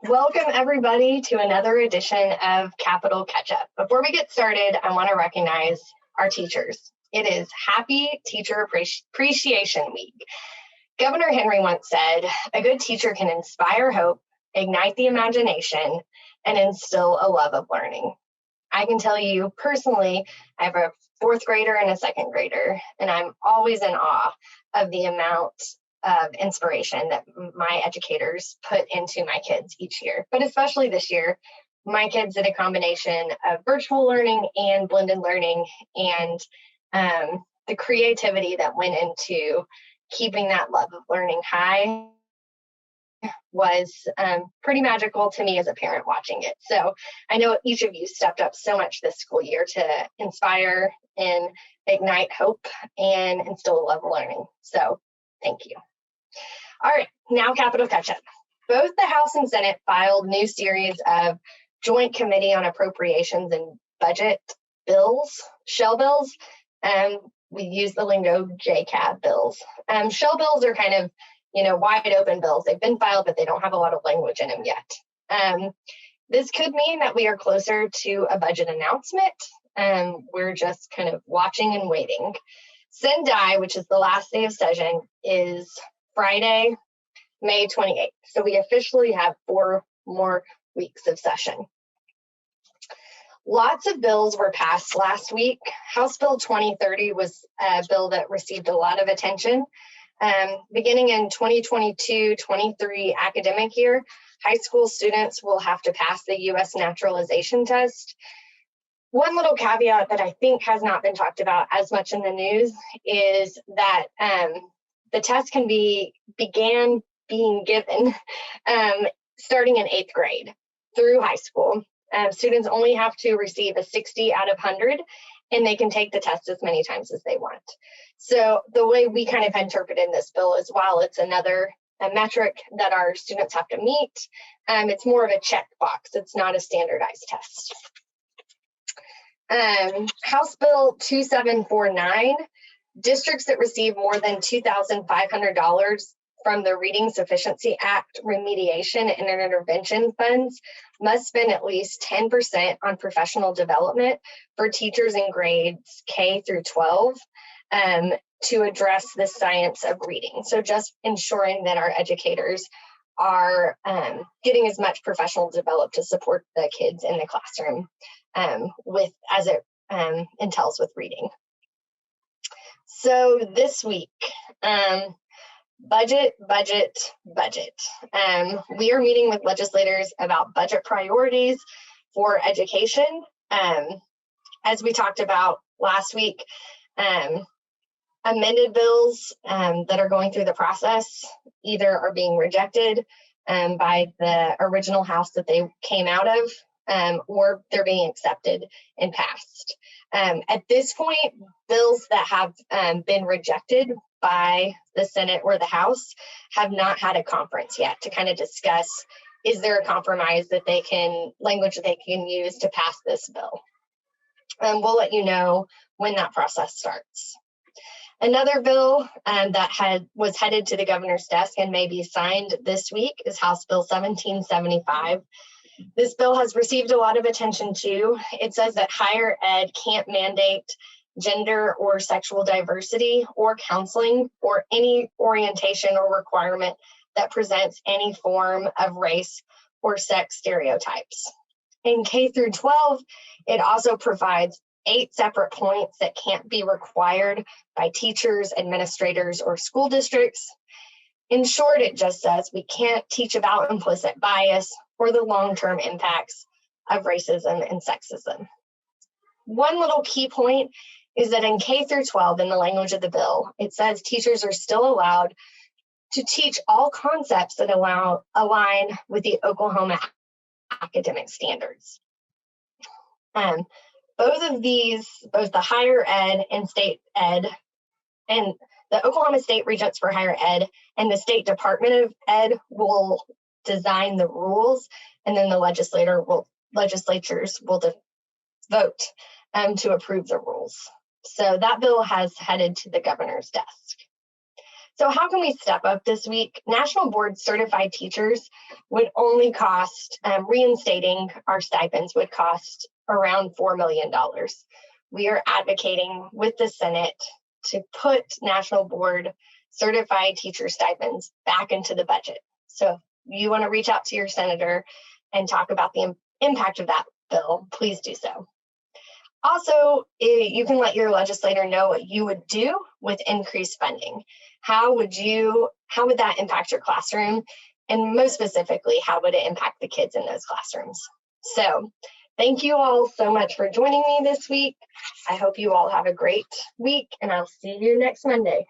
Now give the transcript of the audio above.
Welcome everybody to another edition of Capital Catch Up. Before we get started, I want to recognize our teachers. It is Happy Teacher Appreciation Week. Governor Henry once said, "A good teacher can inspire hope, ignite the imagination, and instill a love of learning." I can tell you personally, I have a fourth grader and a second grader, and I'm always in awe of the amount of inspiration that my educators put into my kids each year. But especially this year, my kids did a combination of virtual learning and blended learning, and the creativity that went into keeping that love of learning high was pretty magical to me as a parent watching it. So I know each of you stepped up so much this school year to inspire and ignite hope and instill a love of learning. So thank you. All right, now Capital Catch Up. Both the House and Senate filed new series of Joint Committee on Appropriations and Budget bills, shell bills. We use the lingo JCAB bills. Shell bills are kind of, wide open bills. They've been filed, but they don't have a lot of language in them yet. This could mean that we are closer to a budget announcement. We're just kind of watching and waiting. Sine Die, which is the last day of session, is Friday, May 28th. So we officially have 4 more weeks of session. Lots of bills were passed last week. House Bill 2030 was a bill that received a lot of attention. Beginning in 2022-23 academic year, high school students will have to pass the U.S. naturalization test. One little caveat that I think has not been talked about as much in the news is that the test began being given starting in 8th grade through high school. Students only have to receive a 60 out of 100, and they can take the test as many times as they want. So the way we kind of interpreted this bill is, while it's another metric that our students have to meet, it's more of a checkbox. It's not a standardized test. House Bill 2749, districts that receive more than $2,500 from the Reading Sufficiency Act remediation and intervention funds must spend at least 10% on professional development for teachers in grades K through 12 to address the science of reading. So just ensuring that our educators are getting as much professional development to support the kids in the classroom as it entails with reading. So this week, budget. We are meeting with legislators about budget priorities for education. As we talked about last week, amended bills that are going through the process either are being rejected by the original House that they came out of, or they're being accepted and passed. At this point, bills that have been rejected by the Senate or the House have not had a conference yet to kind of discuss, is there a compromise language that they can use to pass this bill? We'll let you know when that process starts. Another bill that was headed to the governor's desk and may be signed this week is House Bill 1775. This bill has received a lot of attention too. It says that higher ed can't mandate gender or sexual diversity or counseling or any orientation or requirement that presents any form of race or sex stereotypes. In K through 12, it also provides 8 separate points that can't be required by teachers, administrators, or school districts. In short, it just says we can't teach about implicit bias or the long-term impacts of racism and sexism. One little key point is that in K through 12, in the language of the bill, it says teachers are still allowed to teach all concepts that align with the Oklahoma academic standards. Both of these, both the higher ed and state ed, and the Oklahoma State Regents for Higher Ed and the State Department of Ed will design the rules, and then the legislatures will vote to approve the rules. So that bill has headed to the governor's desk. So how can we step up this week? National Board Certified Teachers would only cost, reinstating our stipends would cost around $4 million. We are advocating with the Senate to put National Board Certified Teacher stipends back into the budget. So if you want to reach out to your senator and talk about the impact of that bill, please do so. Also, you can let your legislator know what you would do with increased funding. How would that impact your classroom? And most specifically, how would it impact the kids in those classrooms? So thank you all so much for joining me this week. I hope you all have a great week, and I'll see you next Monday.